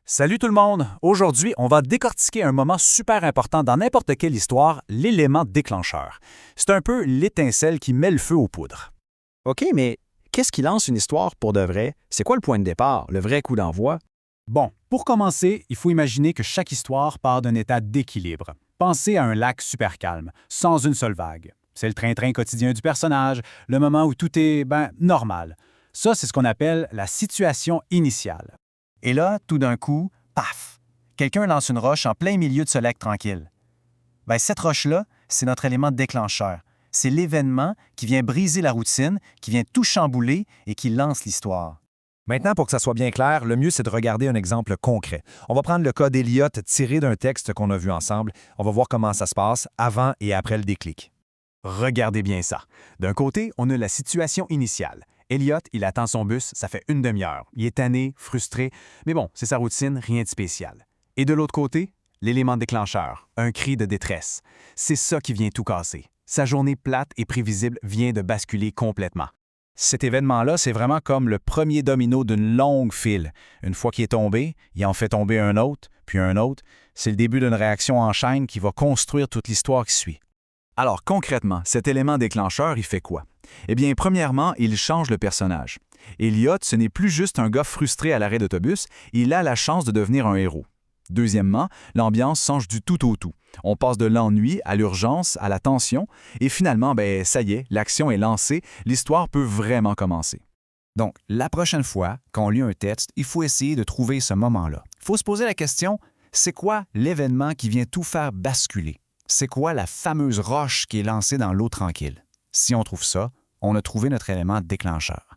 Salut tout le monde! Aujourd'hui, on va décortiquer un moment super important dans n'importe quelle histoire, l'élément déclencheur. C'est un peu l'étincelle qui met le feu aux poudres. OK, mais qu'est-ce qui lance une histoire pour de vrai? C'est quoi le point de départ, le vrai coup d'envoi? Bon, pour commencer, il faut imaginer que chaque histoire part d'un état d'équilibre. Pensez à un lac super calme, sans une seule vague. C'est le train-train quotidien du personnage, le moment où tout est, normal. Ça, c'est ce qu'on appelle la situation initiale. Et là, tout d'un coup, paf! Quelqu'un lance une roche en plein milieu de ce lac tranquille. Cette roche-là, c'est notre élément déclencheur. C'est l'événement qui vient briser la routine, qui vient tout chambouler et qui lance l'histoire. Maintenant, pour que ça soit bien clair, le mieux, c'est de regarder un exemple concret. On va prendre le cas d'Eliot tiré d'un texte qu'on a vu ensemble. On va voir comment ça se passe avant et après le déclic. Regardez bien ça. D'un côté, on a la situation initiale. Elliot, il attend son bus, ça fait une demi-heure. Il est tanné, frustré, mais bon, c'est sa routine, rien de spécial. Et de l'autre côté, l'élément déclencheur, un cri de détresse. C'est ça qui vient tout casser. Sa journée plate et prévisible vient de basculer complètement. Cet événement-là, c'est vraiment comme le premier domino d'une longue file. Une fois qu'il est tombé, il en fait tomber un autre, puis un autre. C'est le début d'une réaction en chaîne qui va construire toute l'histoire qui suit. Alors concrètement, cet élément déclencheur, il fait quoi? Eh bien, premièrement, il change le personnage. Elliot, ce n'est plus juste un gars frustré à l'arrêt d'autobus, il a la chance de devenir un héros. Deuxièmement, l'ambiance change du tout au tout. On passe de l'ennui à l'urgence, à la tension, et finalement, ça y est, l'action est lancée, l'histoire peut vraiment commencer. Donc, la prochaine fois qu'on lit un texte, il faut essayer de trouver ce moment-là. Il faut se poser la question, c'est quoi l'événement qui vient tout faire basculer? C'est quoi la fameuse roche qui est lancée dans l'eau tranquille? Si on trouve ça, on a trouvé notre élément déclencheur.